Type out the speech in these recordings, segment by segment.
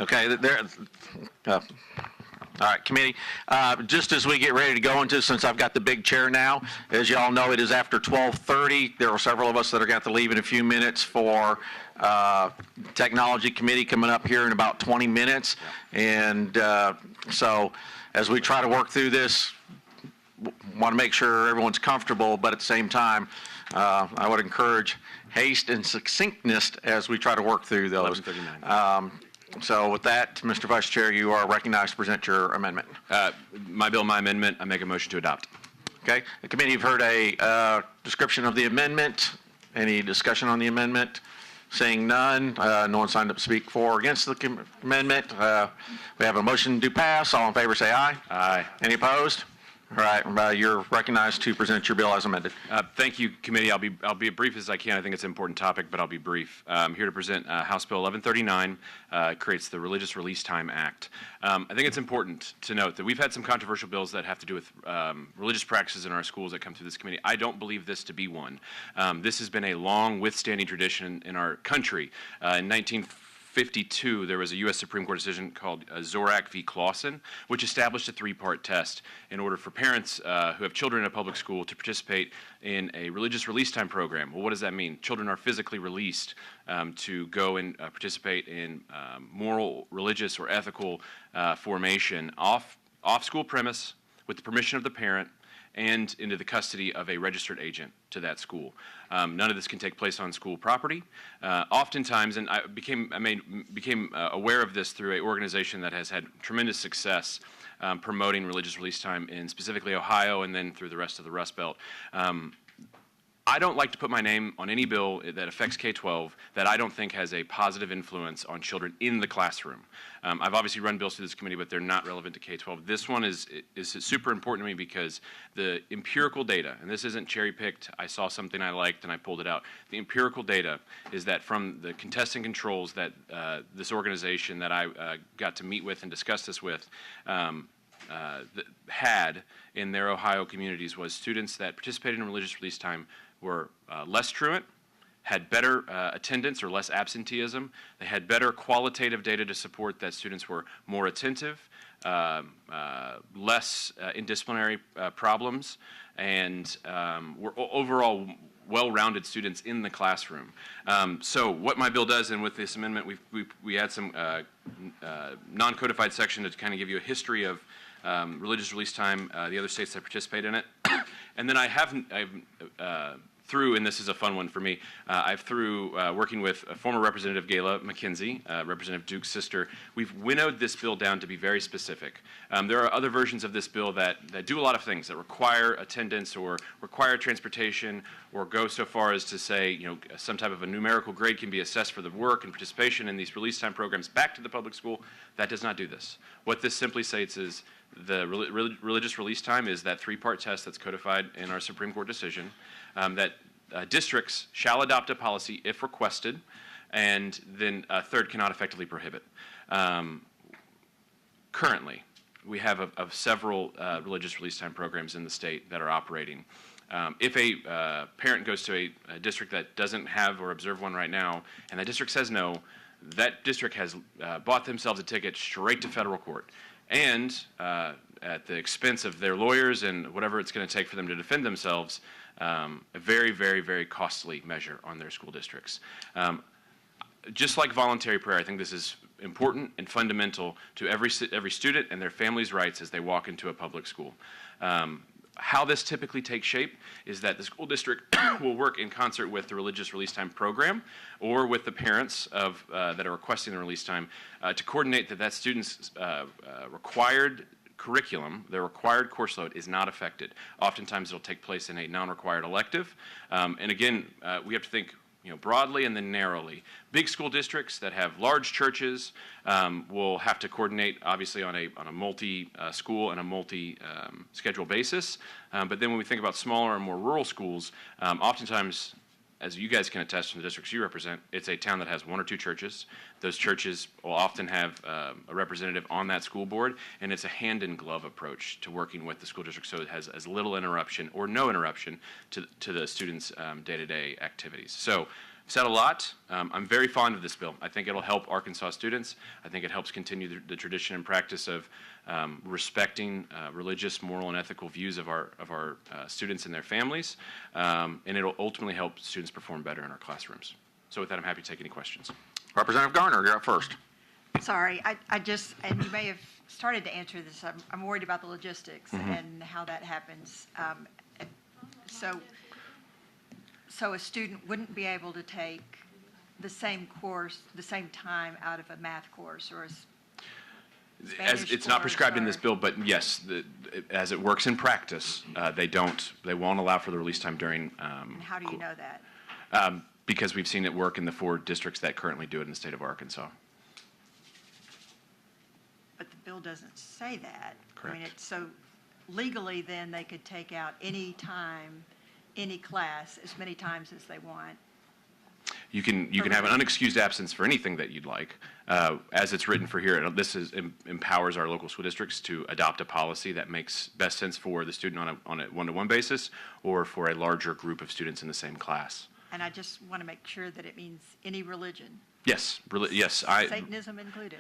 Okay, uh, all right, committee. Just as we get ready to go into, since I've got the big chair now, as you all know, it is after 12:30. There are several of us that are going to leave in a few minutes for technology committee coming up here in about 20 minutes. And so as we try to work through this, want to make sure everyone's comfortable, but at the same time, I would encourage haste and succinctness as we try to work through those. 11:39. So with that, Mr. Vice Chair, you are recognized to present your amendment. My bill, my amendment, I make a motion to adopt. Okay. The committee, you've heard a description of the amendment. Any discussion on the amendment? Seeing none, no one signed up to speak for or against the amendment. We have a motion to pass. All in favor say aye. Aye. Any opposed? All right, you're recognized to present your bill as amended. Thank you, committee. I'll be as brief as I can. I think it's an important topic, but I'll be brief. I'm here to present House Bill 1139. Creates the Religious Release Time Act. I think it's important to note that we've had some controversial bills that have to do with religious practices in our schools that come through this committee. I don't believe this to be one. This has been a long, withstanding tradition in our country. In 1952, there was a U.S. Supreme Court decision called Zorak v. Clausen, which established a three-part test in order for parents who have children in a public school to participate in a religious release time program. Well, what does that mean? Children are physically released to go and participate in moral, religious, or ethical formation off school premise with the permission of the parent and into the custody of a registered agent to that school. None of this can take place on school property. Oftentimes, and I became aware of this through an organization that has had tremendous success promoting religious release time in specifically Ohio and then through the rest of the Rust Belt. I don't like to put my name on any bill that affects K-12 that I don't think has a positive influence on children in the classroom. I've obviously run bills through this committee, but they're not relevant to K-12. This one is super important to me because the empirical data, and this isn't cherry-picked, I saw something I liked and I pulled it out. The empirical data is that from the contesting controls that this organization that I got to meet with and discuss this with had in their Ohio communities was students that participated in religious release time were less truant, had better attendance or less absenteeism. They had better qualitative data to support that students were more attentive, less in disciplinary problems, and were overall well-rounded students in the classroom. So what my bill does, and with this amendment, we add some non-codified section to kind of give you a history of religious release time, the other states that participate in it. And then I've through, and this is a fun one for me, I've through working with former Representative Gayla McKenzie, Representative Duke's sister, we've winnowed this bill down to be very specific. There are other versions of this bill that do a lot of things, that require attendance or require transportation or go so far as to say, you know, some type of a numerical grade can be assessed for the work and participation in these release time programs back to the public school. That does not do this. What this simply states is the religious release time is that three-part test that's codified in our Supreme Court decision, that districts shall adopt a policy if requested, and then third, cannot effectively prohibit. Currently, we have several religious release time programs in the state that are operating. If a parent goes to a district that doesn't have or observe one right now, and that district says no, that district has bought themselves a ticket straight to federal court. And at the expense of their lawyers and whatever it's going to take for them to defend themselves, a very, very, very costly measure on their school districts. Just like voluntary prayer, I think this is important and fundamental to every student and their family's rights as they walk into a public school. How this typically takes shape is that the school district will work in concert with the religious release time program or with the parents of, that are requesting the release time to coordinate that student's required curriculum, their required course load is not affected. Oftentimes it'll take place in a non-required elective. And again, we have to think broadly and then narrowly. Big school districts that have large churches will have to coordinate, obviously, on a multi-school and a multi-schedule basis. But then when we think about smaller and more rural schools, oftentimes, as you guys can attest from the districts you represent, it's a town that has one or two churches. Those churches will often have a representative on that school board, and it's a hand-in-glove approach to working with the school district so it has as little interruption or no interruption to the students' day-to-day activities. So Said a lot. I'm very fond of this bill. I think it'll help Arkansas students. I think it helps continue the tradition and practice of respecting religious, moral, and ethical views of our students and their families, and it'll ultimately help students perform better in our classrooms. So with that, I'm happy to take any questions. Representative Garner, you're up first. Sorry, I just, and you may have started to answer this, I'm worried about the logistics and how that happens. So a student wouldn't be able to take the same course, the same time out of a math course or a Spanish It's not course prescribed in or- this bill, but yes, as it works in practice, they won't allow for the release time during. And how do you know that? Because we've seen it work in the 4 districts that currently do it in the state of Arkansas. But the bill doesn't say that. I mean, Correct. so legally, then, they could take out any time, any class, as many times as they want. You can have an unexcused absence for anything that you'd like. As it's written for here, this empowers our local school districts to adopt a policy that makes best sense for the student on a one-to-one basis or for a larger group of students in the same class. And I just want to make sure that it means any religion, Yes, Satanism included.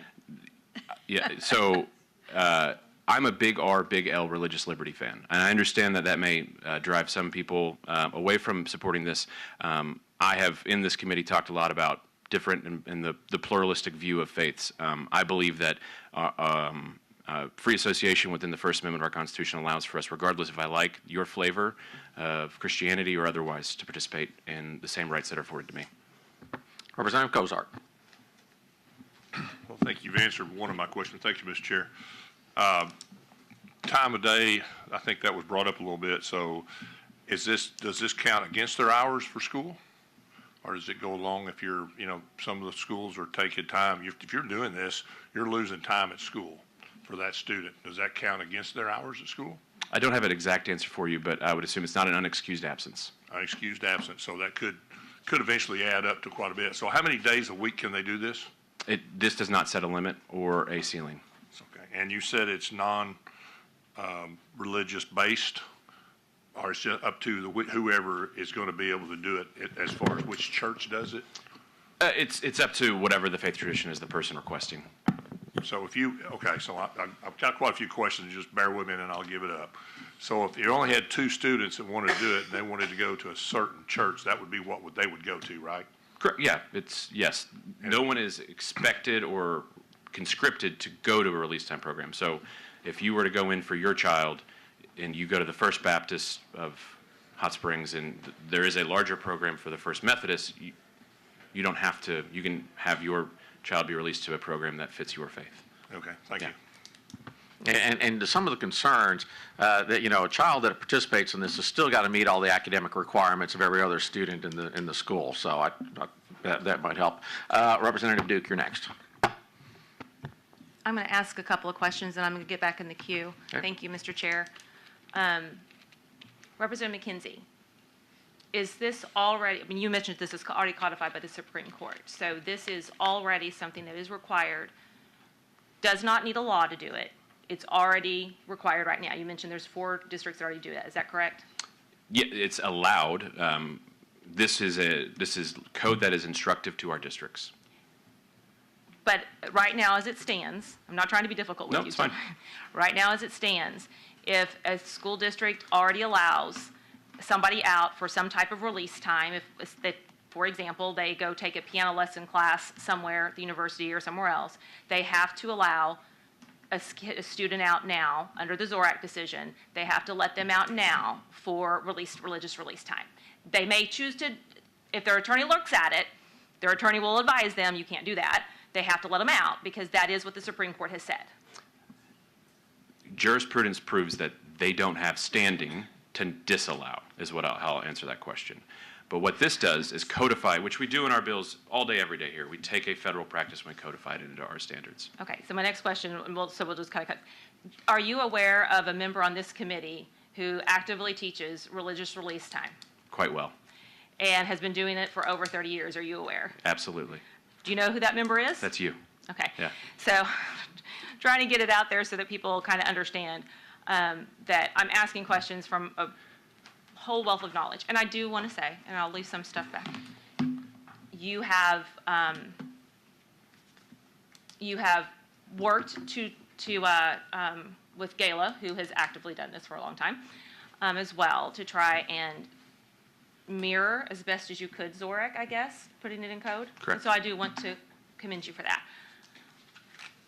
Yeah, so I'm a big R, big L religious liberty fan, and I understand that may drive some people away from supporting this. I have, in this committee, talked a lot about different and the pluralistic view of faiths. I believe that free association within the First Amendment of our Constitution allows for us, regardless if I like your flavor of Christianity or otherwise, to participate in the same rights that are afforded to me. Representative Cozart. Well, thank you. You've answered one of my questions. Thank you, Mr. Chair. Time of day, I think that was brought up a little bit. So does this count against their hours for school? Or does it go along if some of the schools are taking time? If you're doing this, you're losing time at school for that student. Does that count against their hours at school? I don't have an exact answer for you, but I would assume it's not an unexcused absence. Excused absence. So that could eventually add up to quite a bit. So how many days a week can they do this? This does not set a limit or a ceiling. Okay. And you said it's non-religious based, or it's just up to whoever is going to be able to do it as far as which church does it? It's up to whatever the faith tradition is the person requesting. So I've got quite a few questions. Just bear with me and I'll give it up. So if you only had 2 students that wanted to do it and they wanted to go to a certain church, that would be what they would go to, right? Correct. Yeah, yes. No one is expected or conscripted to go to a release time program. So if you were to go in for your child and you go to the First Baptist of Hot Springs and there is a larger program for the First Methodist, you don't have to. You can have your child be released to a program that fits your faith. Okay, thank you. And to some of the concerns that a child that participates in this has still got to meet all the academic requirements of every other student in the school. So that might help. Representative Duke, you're next. I'm going to ask a couple of questions, and I'm going to get back in the queue. Okay. Thank you, Mr. Chair. Representative McKenzie, is this already, you mentioned this is already codified by the Supreme Court, so this is already something that is required, does not need a law to do it. It's already required right now. You mentioned there's 4 districts that already do that. Is that correct? Yeah, it's allowed. This is code that is instructive to our districts. But right now, as it stands, I'm not trying to be difficult with No, you. it's fine. Right now, as it stands, if a school district already allows somebody out for some type of release time, if for example, they go take a piano lesson class somewhere at the university or somewhere else, they have to allow a student out now under the Zorak decision. They have to let them out now for religious release time. They may choose to, if their attorney looks at it, their attorney will advise them you can't do that. They have to let them out because that is what the Supreme Court has said. Jurisprudence proves that they don't have standing to disallow, is how I'll answer that question. But what this does is codify, which we do in our bills all day, every day here. We take a federal practice and we codify it into our standards. Okay, so my next question, we'll just kind of cut. Are you aware of a member on this committee who actively teaches religious release time Quite well. and has been doing it for over 30 years? Are you aware? Absolutely. Do you know who that member is? That's you. Okay. Yeah. So trying to get it out there so that people kind of understand that I'm asking questions from a whole wealth of knowledge. And I do want to say, and I'll leave some stuff back, you have worked with Gala, who has actively done this for a long time, as well, to try and mirror as best as you could Zurich, I guess, putting it in code. Correct. And so I do want to commend you for that.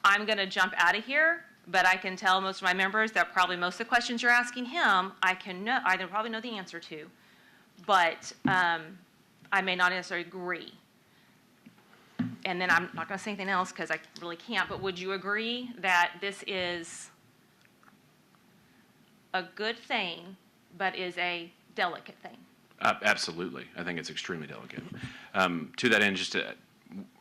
I'm going to jump out of here, but I can tell most of my members that probably most of the questions you're asking him, I probably know the answer to, but I may not necessarily agree. And then I'm not going to say anything else because I really can't, but would you agree that this is a good thing, but is a delicate thing? Absolutely. I think it's extremely delicate. To that end,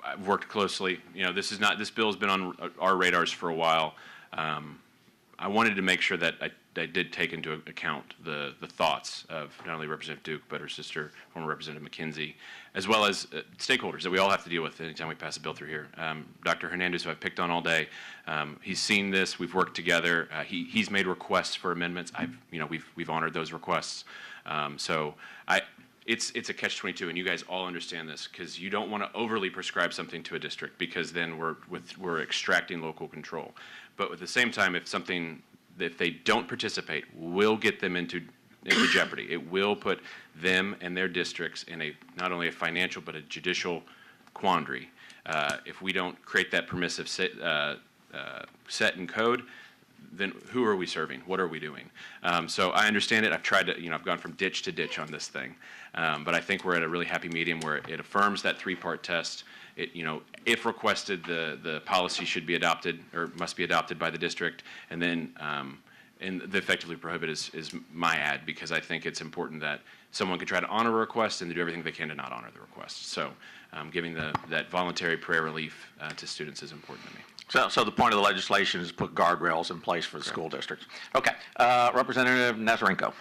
I've worked closely. This bill has been on our radars for a while. I wanted to make sure that I did take into account the thoughts of not only Representative Duke, but her sister, former Representative McKenzie, as well as stakeholders that we all have to deal with anytime we pass a bill through here. Dr. Hernandez, who I've picked on all day, he's seen this. We've worked together. He's made requests for amendments. We've honored those requests. It's a catch-22, and you guys all understand this because you don't want to overly prescribe something to a district because then we're extracting local control. But at the same time, if they don't participate, will get them into jeopardy. It will put them and their districts in not only a financial but a judicial quandary. If we don't create that permissive set in code, then who are we serving? What are we doing? So I understand it. I've tried to, I've gone from ditch to ditch on this thing. But I think we're at a really happy medium where it affirms that three-part test. If requested, the policy should be adopted or must be adopted by the district. And then and the effectively prohibit is my ad because I think it's important that someone can try to honor a request and to do everything they can to not honor the request. So giving that voluntary prayer relief to students is important to me. So the point of the legislation is to put guardrails in place for the school districts. Okay. Representative Nazarenko.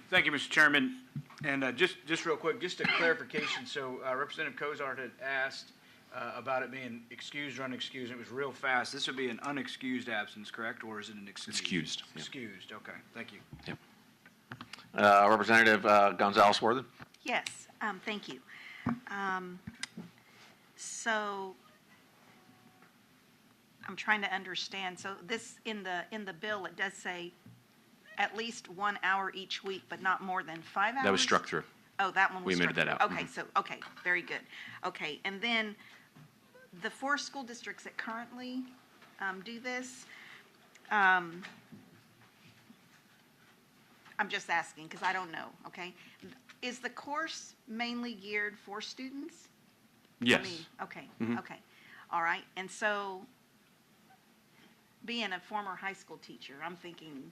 Thank you, Mr. Chairman. And just real quick, just a clarification. So Representative Cozart had asked about it being excused or unexcused. It was real fast. This would be an unexcused absence, correct? Or is it an excused? Excused. Yeah. Excused. Okay. Thank you. Yep. Representative Gonzalez-Worthen. Yes, thank you. So I'm trying to understand. So this in the bill, it does say at least 1 hour each week, but not more than 5 hours? That was struck through. Oh, that one was We struck amended that through. out. Okay, Mhm. okay, very good. Okay, and then the 4 school districts that currently do this, I'm just asking because I don't know, okay? Is the course mainly geared for students? Yes. I mean, okay, Mhm. okay, all right. And so, being a former high school teacher, I'm thinking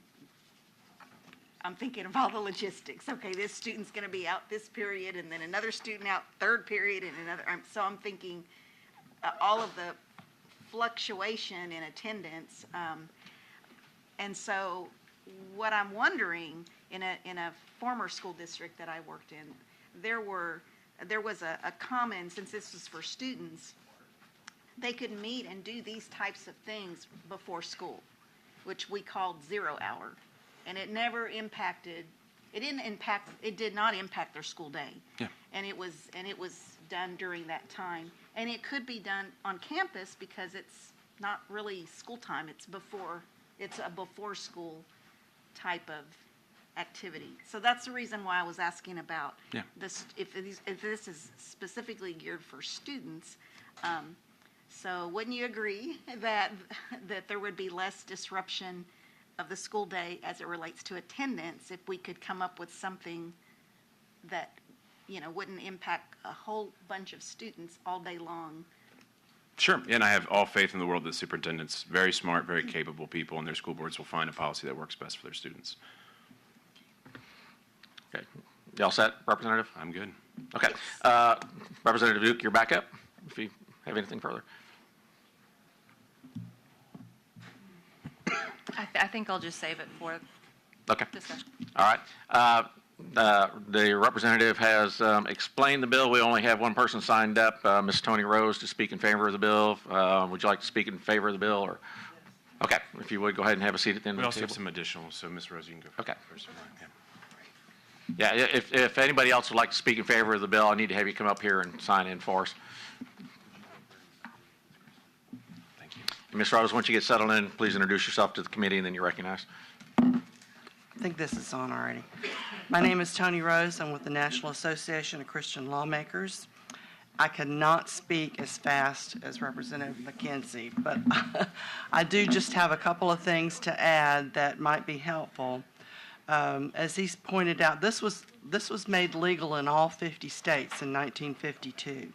of all the logistics. Okay, this student's going to be out this period, and then another student out third period, and another. So I'm thinking all of the fluctuation in attendance, and so what I'm wondering in a former school district that I worked in, there was a common, since this was for students, they could meet and do these types of things before school, which we called 0 hour. And it never impacted, it did not impact their school day. Yeah. And it was done during that time. And it could be done on campus because it's not really school time, it's a before school type of activity. So that's the reason why I was asking about Yeah. this, if this is specifically geared for students. So wouldn't you agree that there would be less disruption of the school day as it relates to attendance if we could come up with something that, wouldn't impact a whole bunch of students all day long? Sure. And I have all faith in the world that superintendents, very smart, very capable people, and their school boards will find a policy that works best for their students. Okay. Y'all set, Representative? I'm good. Okay. Representative Duke, you're back up if you have anything further. I think I'll just save it for Okay. discussion. All right. The representative has explained the bill. We only have one person signed up, Ms. Tony Rose, to speak in favor of the bill. Would you like to speak in favor of the bill? Or okay, if you would, go ahead and have a seat at the end We of also the have table. some additional, so Ms. Rose, you can go Okay. first. Yeah. Yeah, if anybody else would like to speak in favor of the bill, I need to have you come up here and sign in for us. Thank you. Ms. Rose, once you get settled in, please introduce yourself to the committee, and then you're recognized. I think this is on already. My name is Tony Rose. I'm with the National Association of Christian Lawmakers. I cannot speak as fast as Representative McKenzie, but I do just have a couple of things to add that might be helpful. As he's pointed out, this was made legal in all 50 states in 1952.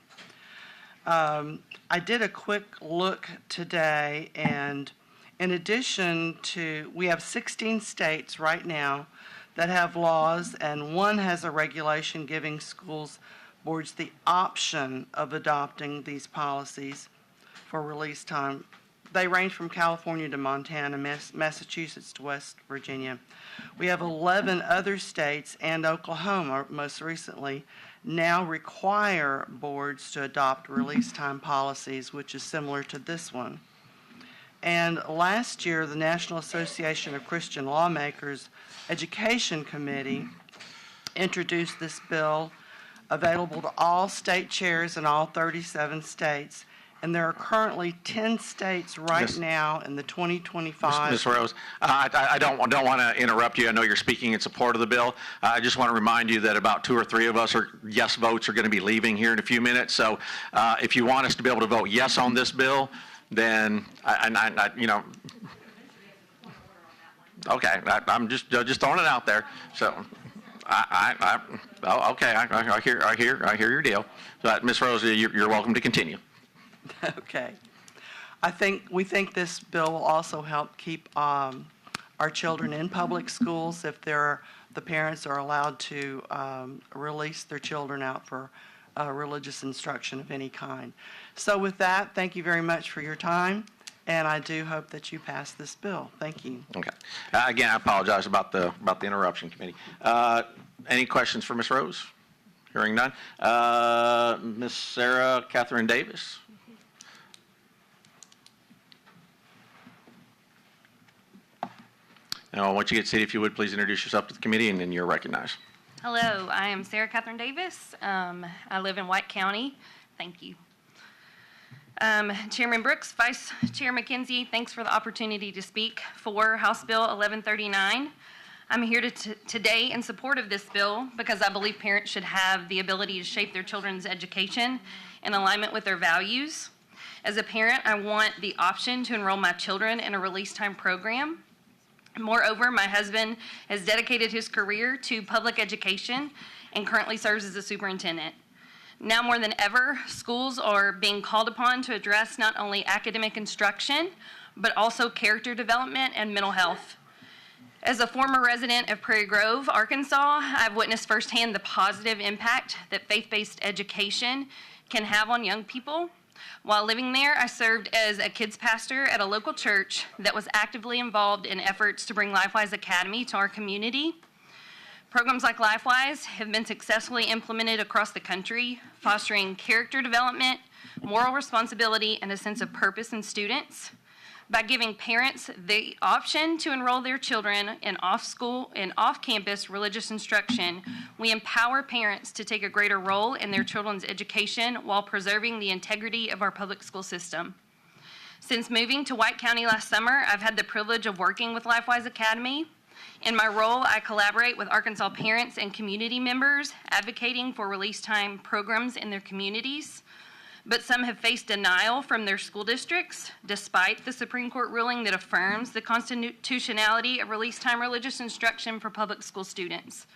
I did a quick look today, and in addition to, we have 16 states right now that have laws, and one has a regulation giving schools boards the option of adopting these policies for release time. They range from California to Montana, Massachusetts to West Virginia. We have 11 other states and Oklahoma, most recently, now require boards to adopt release time policies, which is similar to this one. And last year, the National Association of Christian Lawmakers Education Committee introduced this bill, available to all state chairs in all 37 states. And there are currently 10 states right Yes. now in the 2025. Ms. Rose, I don't want to interrupt you. I know you're speaking in support of the bill. I just want to remind you that about 2 or 3 of us yes votes are going to be leaving here in a few minutes. So if you want us to be able to vote yes on this bill, then okay, I'm just throwing it out there. So okay, I hear your deal. So, Ms. Rose, you're welcome to continue. Okay. We think this bill will also help keep our children in public schools if the parents are allowed to release their children out for religious instruction of any kind. So with that, thank you very much for your time, and I do hope that you pass this bill. Thank you. Okay. Again, I apologize about the interruption, committee. Any questions for Ms. Rose? Hearing none. Ms. Sarah Catherine Davis. Now, once you get seated, if you would, please introduce yourself to the committee, and then you're recognized. Hello, I am Sarah Catherine Davis. I live in White County. Thank you. Chairman Brooks, Vice Chair McKenzie, thanks for the opportunity to speak for House Bill 1139. I'm here today in support of this bill because I believe parents should have the ability to shape their children's education in alignment with their values. As a parent, I want the option to enroll my children in a release time program. Moreover, my husband has dedicated his career to public education and currently serves as a superintendent. Now more than ever, schools are being called upon to address not only academic instruction, but also character development and mental health. As a former resident of Prairie Grove, Arkansas, I've witnessed firsthand the positive impact that faith-based education can have on young people. While living there, I served as a kids pastor at a local church that was actively involved in efforts to bring LifeWise Academy to our community. Programs like LifeWise have been successfully implemented across the country, fostering character development, moral responsibility, and a sense of purpose in students. By giving parents the option to enroll their children in off-school and off-campus religious instruction, we empower parents to take a greater role in their children's education while preserving the integrity of our public school system. Since moving to White County last summer, I've had the privilege of working with LifeWise Academy. In my role, I collaborate with Arkansas parents and community members, advocating for release time programs in their communities. But some have faced denial from their school districts, despite the Supreme Court ruling that affirms the constitutionality of release time religious instruction for public school students.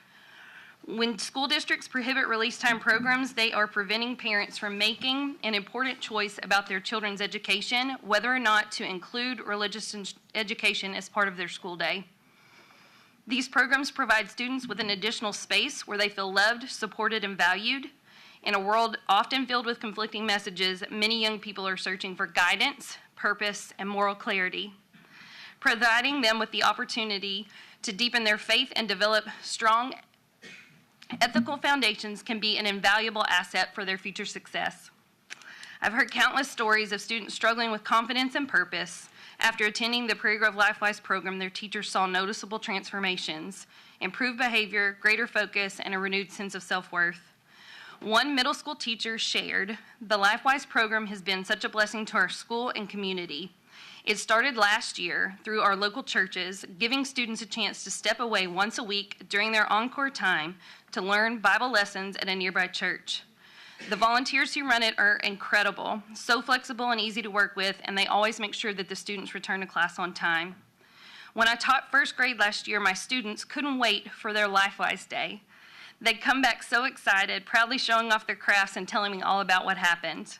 When school districts prohibit release time programs, they are preventing parents from making an important choice about their children's education, whether or not to include religious education as part of their school day. These programs provide students with an additional space where they feel loved, supported, and valued. In a world often filled with conflicting messages, many young people are searching for guidance, purpose, and moral clarity. Providing them with the opportunity to deepen their faith and develop strong ethical foundations can be an invaluable asset for their future success. I've heard countless stories of students struggling with confidence and purpose After attending the Prairie Grove LifeWise program, their teachers saw noticeable transformations, improved behavior, greater focus, and a renewed sense of self-worth. One middle school teacher shared, "The LifeWise program has been such a blessing to our school and community. It started last year through our local churches, giving students a chance to step away once a week during their encore time to learn Bible lessons at a nearby church. The volunteers who run it are incredible, so flexible and easy to work with, and they always make sure that the students return to class on time. When I taught first grade last year, my students couldn't wait for their LifeWise Day. They'd come back so excited, proudly showing off their crafts and telling me all about what happened.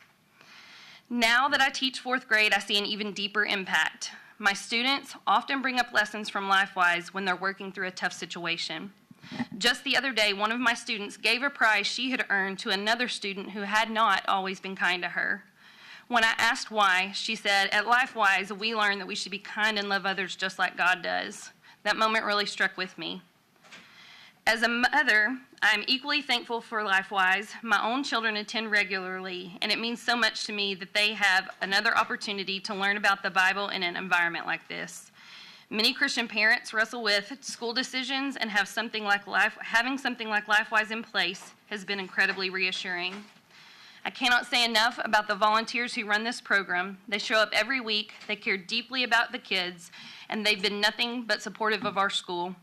Now that I teach fourth grade, I see an even deeper impact. My students often bring up lessons from LifeWise when they're working through a tough situation. Just the other day, one of my students gave a prize she had earned to another student who had not always been kind to her. When I asked why, she said, "At LifeWise, we learn that we should be kind and love others just like God does." That moment really struck with me. As a mother, I am equally thankful for LifeWise. My own children attend regularly, and it means so much to me that they have another opportunity to learn about the Bible in an environment like this. Many Christian parents wrestle with school decisions, and having something like LifeWise in place has been incredibly reassuring. I cannot say enough about the volunteers who run this program. They show up every week, they care deeply about the kids, and they've been nothing but supportive of our school.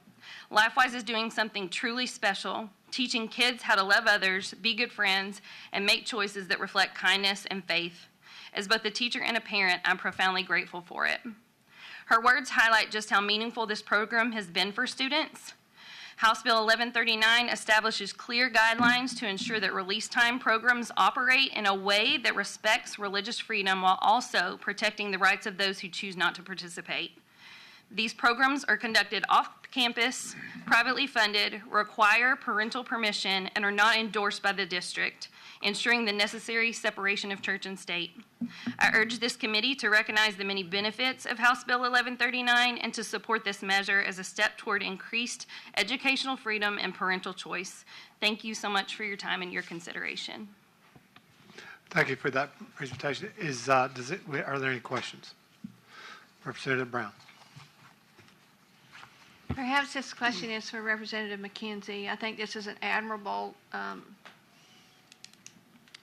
LifeWise is doing something truly special, teaching kids how to love others, be good friends, and make choices that reflect kindness and faith. As both a teacher and a parent, I'm profoundly grateful for it. Her words highlight just how meaningful this program has been for students. House Bill 1139 establishes clear guidelines to ensure that release time programs operate in a way that respects religious freedom while also protecting the rights of those who choose not to participate. These programs are conducted off-campus, privately funded, require parental permission, and are not endorsed by the district, ensuring the necessary separation of church and state. I urge this committee to recognize the many benefits of House Bill 1139 and to support this measure as a step toward increased educational freedom and parental choice. Thank you so much for your time and your consideration. Thank you for that presentation. Are there any questions? Representative Brown. Perhaps this question is for Representative McKenzie. I think this is an admirable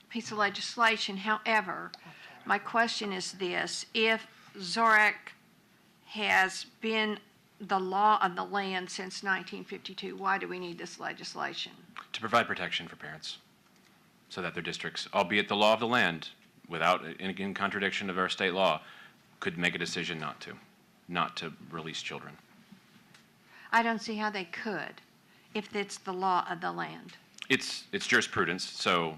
piece of legislation. However, my question is this. If Zorak has been the law of the land since 1952, why do we need this legislation? To provide protection for parents so that their districts, albeit the law of the land, without in contradiction of our state law, could make a decision not to release children. I don't see how they could if it's the law of the land. It's jurisprudence, so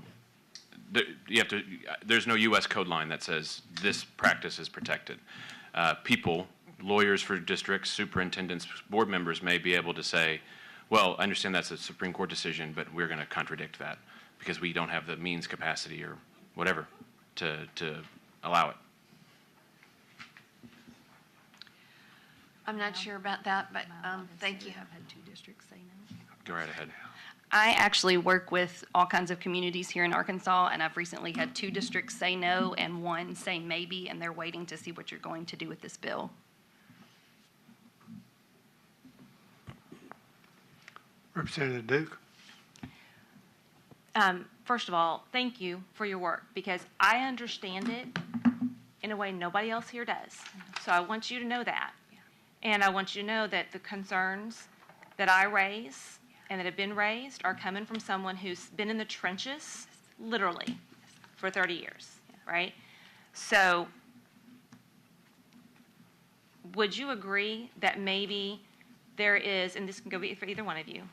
there's no U.S. code line that says this practice is protected. People, lawyers for districts, superintendents, board members may be able to say, well, I understand that's a Supreme Court decision, but we're going to contradict that because we don't have the means, capacity, or whatever to allow it. I'm not sure about that, but thank you. Go right ahead. I actually work with all kinds of communities here in Arkansas, and I've recently had 2 districts say no and 1 say maybe, and they're waiting to see what you're going to do with this bill. Representative Duke. First of all, thank you for your work because I understand it in a way nobody else here does. So I want you to know that. And I want you to know that the concerns that I raise and that have been raised are coming from someone who's been in the trenches, literally, for 30 years, right? So would you agree that maybe there is, and this can go for either one of you,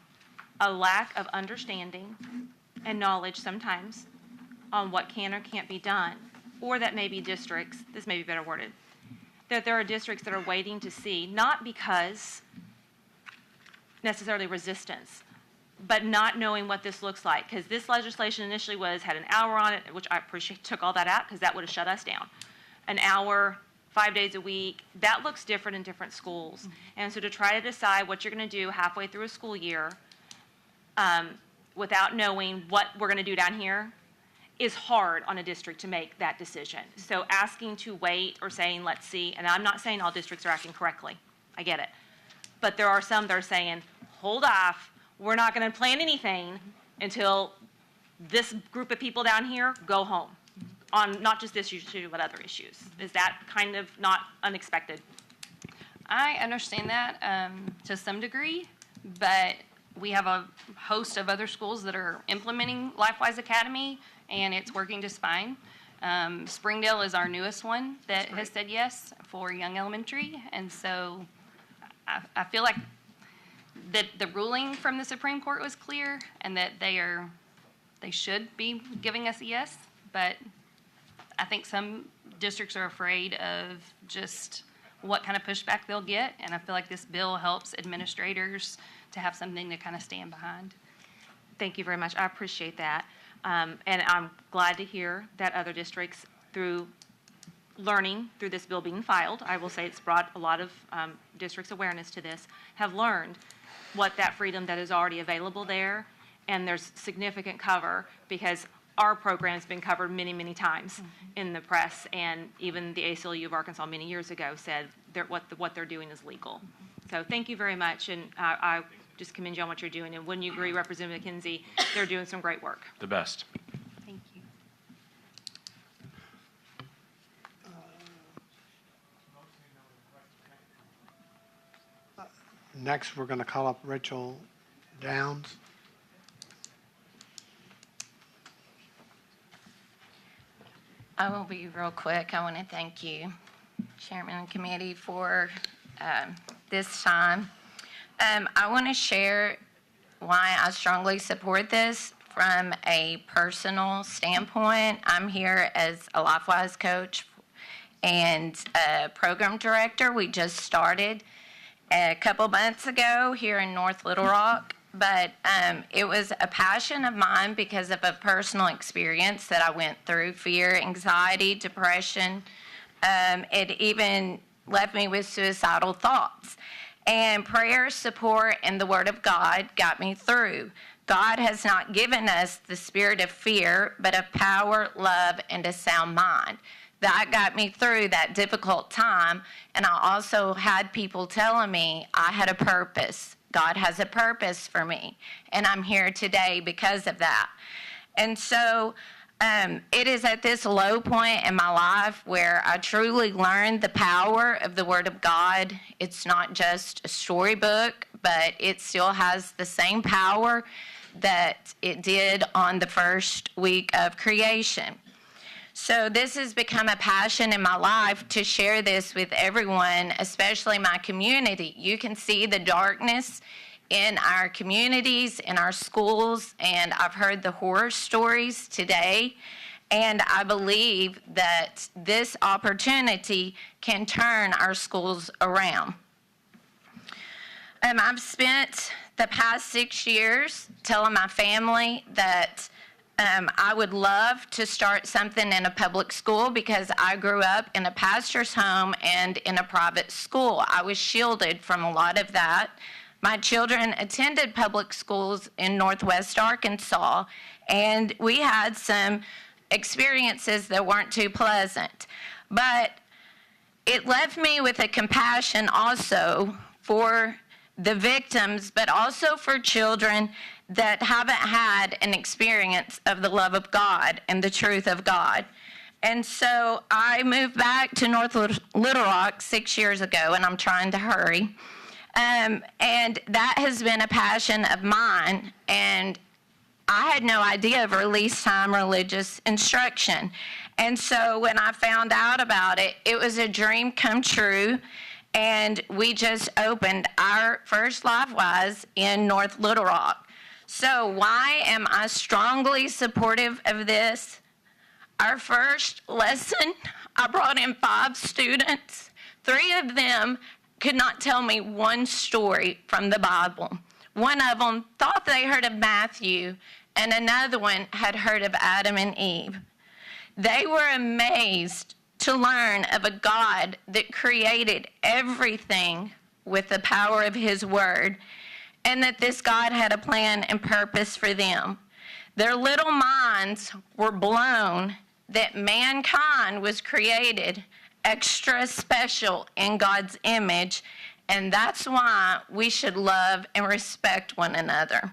a lack of understanding and knowledge sometimes on what can or can't be done, or that maybe districts, this may be better worded, that there are districts that are waiting to see, not because necessarily resistance, but not knowing what this looks like. Because this legislation initially had an hour on it, which I appreciate took all that out because that would have shut us down. An hour, 5 days a week, that looks different in different schools. Mm-hmm. And so to try to decide what you're going to do halfway through a school year without knowing what we're going to do down here, is hard on a district to make that decision. So asking to wait or saying, let's see, and I'm not saying all districts are acting correctly. I get it. But there are some that are saying, hold off, we're not going to plan anything until this group of people down here go home on not just this issue, but other issues. Is that kind of not unexpected? I understand that to some degree, but we have a host of other schools that are implementing LifeWise Academy, and it's working just fine. Springdale is our newest one that has said yes for Young Elementary, and so I feel like that the ruling from the Supreme Court was clear, and that they should be giving us a yes, but I think some districts are afraid of just what kind of pushback they'll get, and I feel like this bill helps administrators to have something to kind of stand behind. Thank you very much. I appreciate that. And I'm glad to hear that other districts, through learning through this bill being filed, I will say it's brought a lot of districts' awareness to this, have learned what that freedom that is already available there, and there's significant cover because our program's been covered many, many times in the press, and even the ACLU of Arkansas many years ago said what they're doing is legal. So thank you very much, and I just commend you on what you're doing. And wouldn't you agree, Representative McKenzie, they're doing some great work. The best. Thank you. Next, we're going to call up Rachel Downs. I will be real quick. I want to thank you, Chairman and Committee, for this time. I want to share why I strongly support this from a personal standpoint. I'm here as a LifeWise coach and a program director. We just started a couple months ago here in North Little Rock, but it was a passion of mine because of a personal experience that I went through: fear, anxiety, depression. It even left me with suicidal thoughts. And prayer, support, and the Word of God got me through. God has not given us the spirit of fear, but of power, love, and a sound mind. That got me through that difficult time. And I also had people telling me I had a purpose. God has a purpose for me. And I'm here today because of that. And so it is at this low point in my life where I truly learned the power of the Word of God. It's not just a storybook, but it still has the same power that it did on the first week of creation. So this has become a passion in my life to share this with everyone, especially my community. You can see the darkness in our communities, in our schools, and I've heard the horror stories today, and I believe that this opportunity can turn our schools around. I've spent the past 6 years telling my family that I would love to start something in a public school because I grew up in a pastor's home and in a private school. I was shielded from a lot of that. My children attended public schools in Northwest Arkansas, and we had some experiences that weren't too pleasant. But it left me with a compassion also for the victims, but also for children that haven't had an experience of the love of God and the truth of God. And so I moved back to North Little Rock 6 years ago, and I'm trying to hurry. And that has been a passion of mine, and I had no idea of release time religious instruction. And so when I found out about it, it was a dream come true, and we just opened our first LifeWise in North Little Rock. So why am I strongly supportive of this? Our first lesson, I brought in 5 students. 3 of them could not tell me one story from the Bible. One of them thought they heard of Matthew, and another one had heard of Adam and Eve. They were amazed to learn of a God that created everything with the power of His Word, and that this God had a plan and purpose for them. Their little minds were blown that mankind was created extra special in God's image, and that's why we should love and respect one another.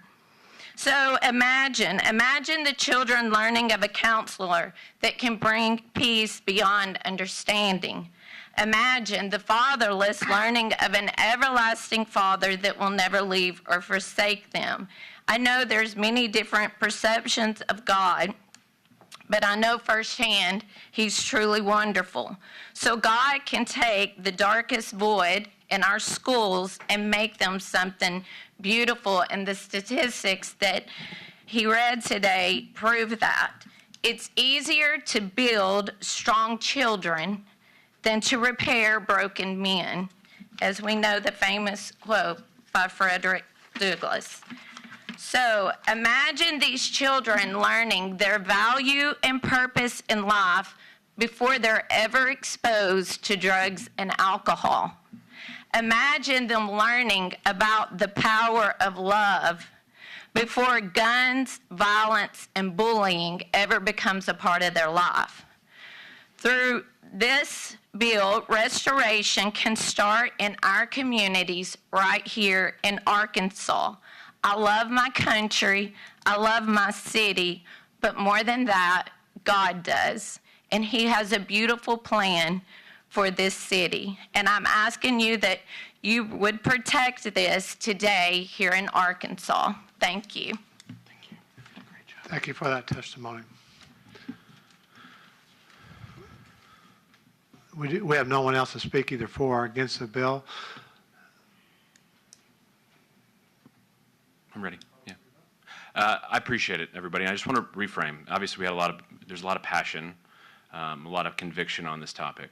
So imagine the children learning of a counselor that can bring peace beyond understanding. Imagine the fatherless learning of an everlasting Father that will never leave or forsake them. I know there's many different perceptions of God, but I know firsthand He's truly wonderful. So God can take the darkest void in our schools and make them something beautiful, and the statistics that he read today prove that. It's easier to build strong children than to repair broken men, as we know the famous quote by Frederick Douglass. So imagine these children learning their value and purpose in life before they're ever exposed to drugs and alcohol. Imagine them learning about the power of love before guns, violence, and bullying ever becomes a part of their life. Through this bill, restoration can start in our communities right here in Arkansas. I love my country, I love my city, but more than that, God does. And He has a beautiful plan for this city. And I'm asking you that you would protect this today here in Arkansas. Thank you. Thank you for that testimony. We have no one else to speak either for or against the bill. I'm ready. Yeah. I appreciate it, everybody. I just want to reframe. Obviously, there's a lot of passion, a lot of conviction on this topic.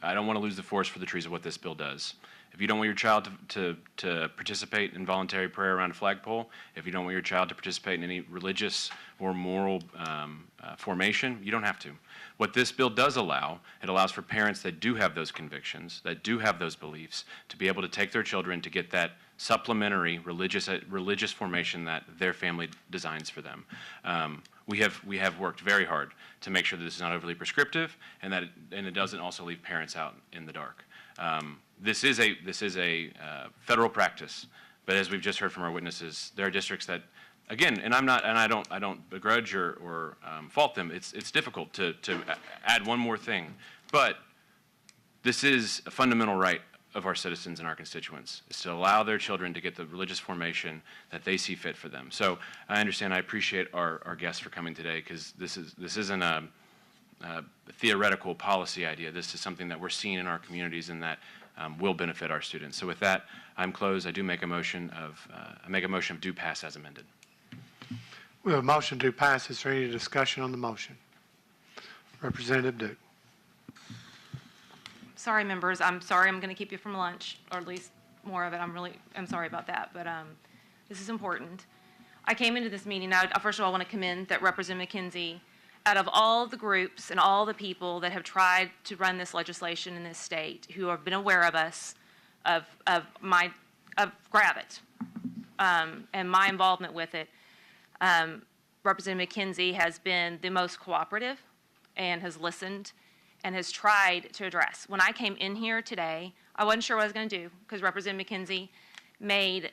I don't want to lose the forest for the trees of what this bill does. If you don't want your child to participate in voluntary prayer around a flagpole, if you don't want your child to participate in any religious or moral formation, you don't have to. What this bill does allow, it allows for parents that do have those convictions, that do have those beliefs, to be able to take their children to get that supplementary religious formation that their family designs for them. We have worked very hard to make sure that this is not overly prescriptive and that it doesn't also leave parents out in the dark. This is a federal practice, but as we've just heard from our witnesses, there are districts that, again, and I don't begrudge or fault them. It's difficult to add one more thing, but this is a fundamental right of our citizens and our constituents, is to allow their children to get the religious formation that they see fit for them. So I understand, I appreciate our guests for coming today, because this isn't a theoretical policy idea. This is something that we're seeing in our communities and that will benefit our students. So with that, I'm closed. I make a motion of do pass as amended. We have a motion to pass. Is there any discussion on the motion? Representative Duke. Sorry, members, I'm sorry I'm going to keep you from lunch, or at least more of it. I'm sorry about that, but this is important. I came into this meeting, first of all, I want to commend that Representative McKenzie, out of all the groups and all the people that have tried to run this legislation in this state, who have been aware of us, of GRAVIT, and my involvement with it, Representative McKenzie has been the most cooperative and has listened and has tried to address. When I came in here today, I wasn't sure what I was going to do, because Representative McKenzie made,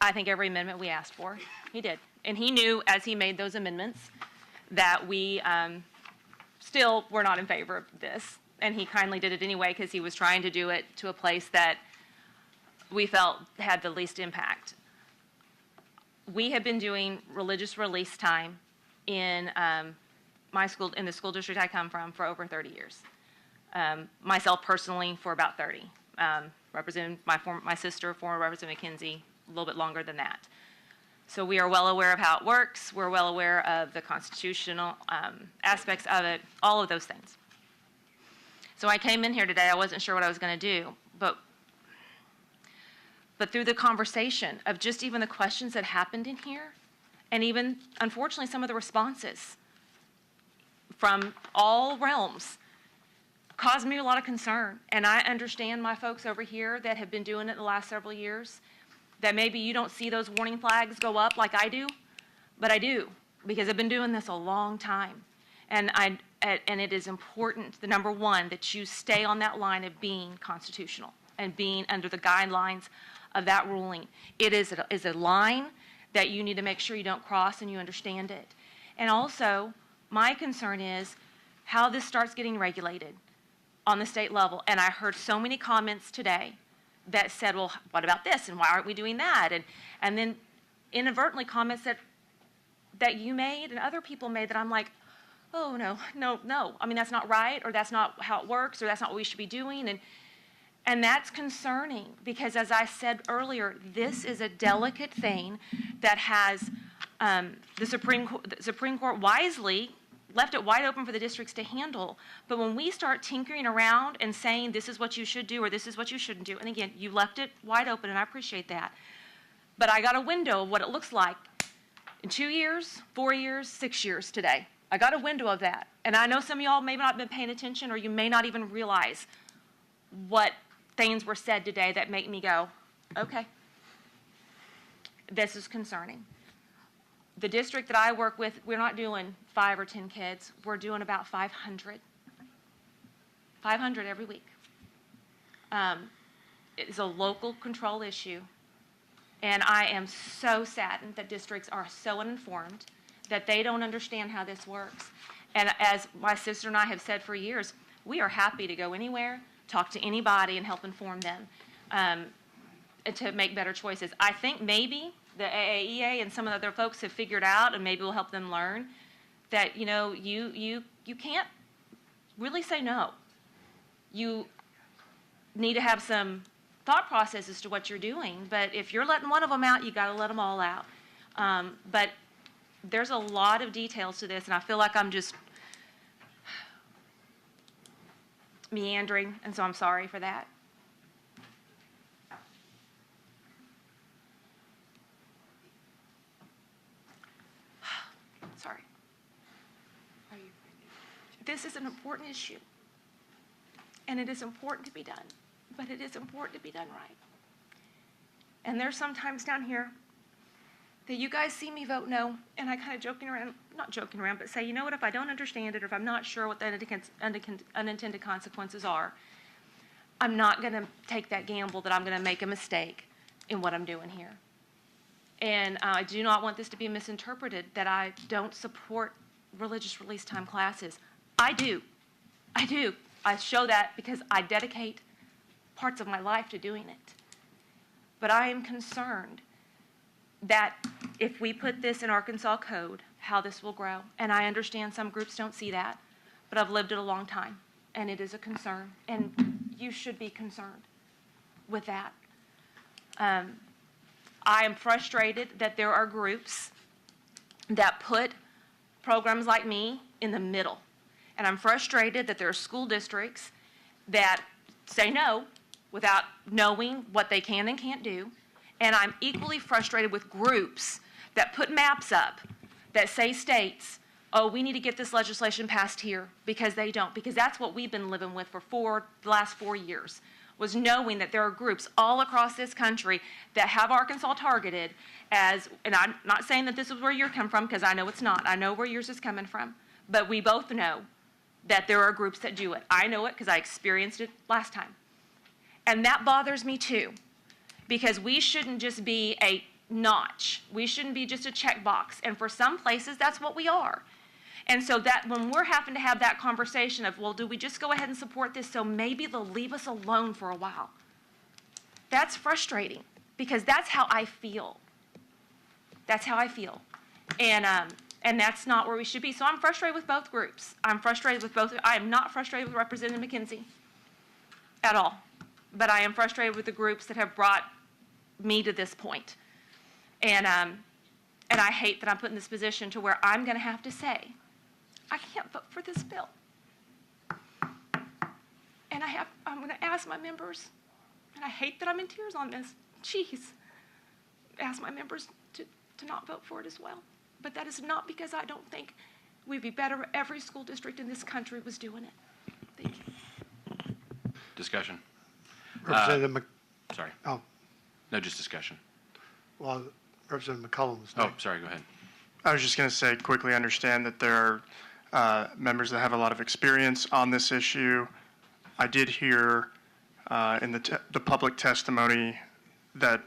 I think, every amendment we asked for. He did. And he knew, as he made those amendments, that we still were not in favor of this. And he kindly did it anyway, because he was trying to do it to a place that we felt had the least impact. We have been doing religious release time in my school, in the school district I come from, for over 30 years. Myself personally for about 30. Representative, my sister, former Representative McKenzie, a little bit longer than that. So we are well aware of how it works. We're well aware of the constitutional aspects of it, all of those things. So I came in here today, I wasn't sure what I was going to do, but through the conversation of just even the questions that happened in here, and even, unfortunately, some of the responses from all realms, caused me a lot of concern. And I understand my folks over here that have been doing it the last several years, that maybe you don't see those warning flags go up like I do, but I do, because I've been doing this a long time. And it is important, the number one, that you stay on that line of being constitutional and being under the guidelines of that ruling. It is a line that you need to make sure you don't cross and you understand it. And also, my concern is how this starts getting regulated on the state level. And I heard so many comments today that said, well, what about this? And why aren't we doing that? And then inadvertently comments that you made and other people made that I'm like, oh, no. I mean, that's not right, or that's not how it works, or that's not what we should be doing. And that's concerning because, as I said earlier, this is a delicate thing that has the Supreme Court wisely left it wide open for the districts to handle. But when we start tinkering around and saying this is what you should do or this is what you shouldn't do, and again, you left it wide open, and I appreciate that. But I got a window of what it looks like in 2 years, 4 years, 6 years today. I got a window of that. And I know some of y'all may not have been paying attention, or you may not even realize what things were said today that make me go, okay, this is concerning. The district that I work with, we're not doing 5 or 10 kids. We're doing about 500. 500 every week. It's a local control issue. And I am so saddened that districts are so uninformed that they don't understand how this works. And as my sister and I have said for years, we are happy to go anywhere, talk to anybody, and help inform them to make better choices. I think maybe the AAEA and some of the other folks have figured out, and maybe we'll help them learn, that you can't really say no. You need to have some thought process as to what you're doing, but if you're letting one of them out, you got to let them all out. But there's a lot of details to this, and I feel like I'm just meandering, and so I'm sorry for that. Sorry. This is an important issue, and it is important to be done, but it is important to be done right. And there's sometimes down here that you guys see me vote no, and I kind of not joking around, but say, you know what, if I don't understand it, or if I'm not sure what the unintended consequences are, I'm not going to take that gamble that I'm going to make a mistake in what I'm doing here. And I do not want this to be misinterpreted that I don't support religious release time classes. I do. I show that because I dedicate parts of my life to doing it. But I am concerned that if we put this in Arkansas code, how this will grow. And I understand some groups don't see that, but I've lived it a long time, and it is a concern, and you should be concerned with that. I am frustrated that there are groups that put programs like me in the middle, and I'm frustrated that there are school districts that say no without knowing what they can and can't do. And I'm equally frustrated with groups that put maps up that say states, oh, we need to get this legislation passed here, because they don't. Because that's what we've been living with for the last 4 years, was knowing that there are groups all across this country that have Arkansas targeted as, and I'm not saying that this is where you're coming from, because I know it's not. I know where yours is coming from. But we both know that there are groups that do it. I know it because I experienced it last time. And that bothers me too. Because we shouldn't just be a notch. We shouldn't be just a checkbox. And for some places, that's what we are. And so that when we're having to have that conversation of, well, do we just go ahead and support this so maybe they'll leave us alone for a while? That's frustrating, because that's how I feel. That's how I feel. And that's not where we should be. So I'm frustrated with both groups. I'm frustrated with both. I am not frustrated with Representative McKenzie at all. But I am frustrated with the groups that have brought me to this point. And I hate that I'm put in this position to where I'm going to have to say, I can't vote for this bill. And I'm going to ask my members, and I hate that I'm in tears on this, ask my members to not vote for it as well. But that is not because I don't think we'd be better if every school district in this country was doing it. Thank you. Discussion. Representative Sorry. Oh, No, just discussion. well, Representative McCollum was Oh, next. sorry, go ahead. I was just going to say quickly, understand that there are members that have a lot of experience on this issue. I did hear in the public testimony that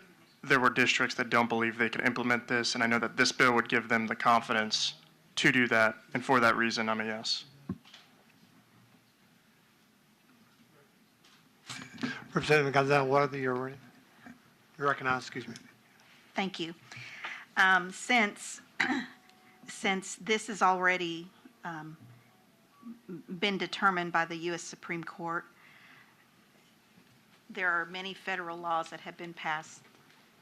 there were districts that don't believe they could implement this, and I know that this bill would give them the confidence to do that, and for that reason, I'm a yes. Representative Gonzalez, what are you're recognized, excuse me. Thank you. Since this has already been determined by the U.S. Supreme Court, there are many federal laws that have been passed,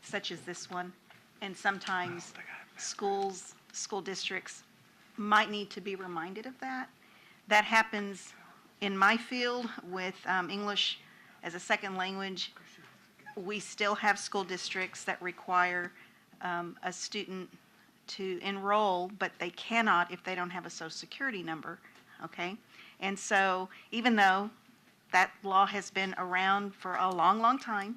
such as this one, and sometimes school districts might need to be reminded of that. That happens in my field with English as a second language. We still have school districts that require a student to enroll, but they cannot if they don't have a social security number, okay? And so even though that law has been around for a long, long time,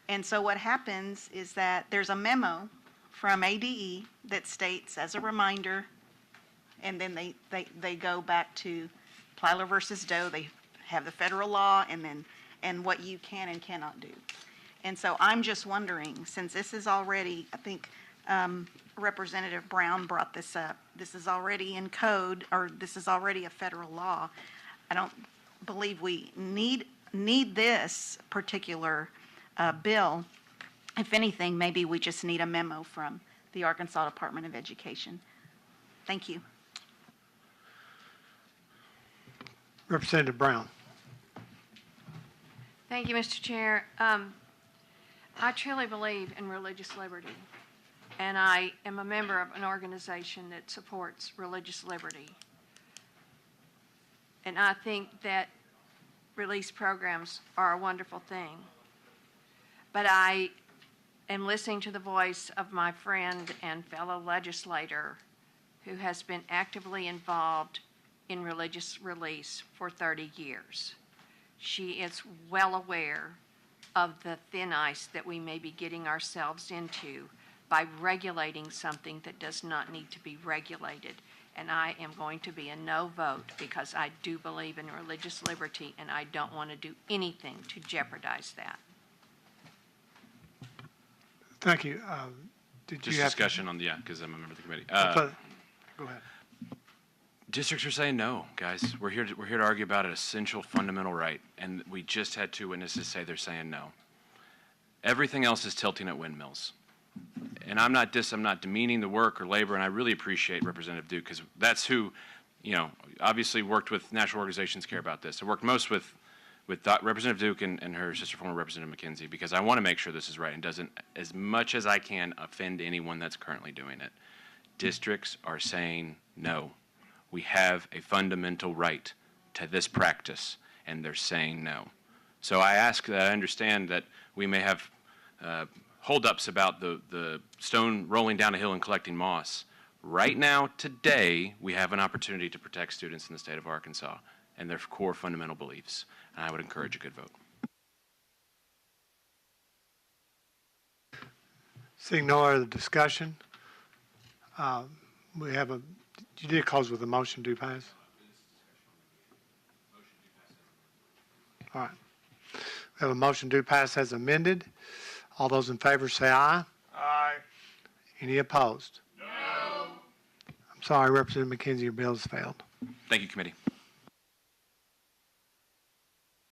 and so what happens is that there's a memo from ADE that states as a reminder, and then they go back to Plyler versus Doe. They have the federal law and what you can and cannot do. And so I'm just wondering, since this is already, I think Representative Brown brought this up, this is already in code, or this is already a federal law. I don't believe we need this particular bill. If anything, maybe we just need a memo from the Arkansas Department of Education. Thank you. Representative Brown. Thank you, Mr. Chair. I truly believe in religious liberty, and I am a member of an organization that supports religious liberty. And I think that release programs are a wonderful thing. But I am listening to the voice of my friend and fellow legislator who has been actively involved in religious release for 30 years. She is well aware of the thin ice that we may be getting ourselves into by regulating something that does not need to be regulated. And I am going to be a no vote because I do believe in religious liberty and I don't want to do anything to jeopardize that. Thank you. Did Just you have discussion on because I'm a member of the committee. Go ahead. Districts are saying no, guys. We're here to argue about an essential fundamental right, and we just had 2 witnesses say they're saying no. Everything else is tilting at windmills. And I'm not demeaning the work or labor, and I really appreciate Representative Duke because that's who, obviously worked with national organizations care about this. I worked most with Representative Duke and her sister, former Representative McKenzie, because I want to make sure this is right and doesn't, as much as I can, offend anyone that's currently doing it. Districts are saying no. We have a fundamental right to this practice, and they're saying no. So I understand that we may have holdups about the stone rolling down a hill and collecting moss. Right now, today, we have an opportunity to protect students in the state of Arkansas and their core fundamental beliefs, and I would encourage a good vote. Seeing no other discussion, you did close with a motion to pass? All right. We have a motion to pass as amended. All those in favor say aye. Aye. Any opposed? No. I'm sorry, Representative McKenzie, your bill has failed. Thank you, committee.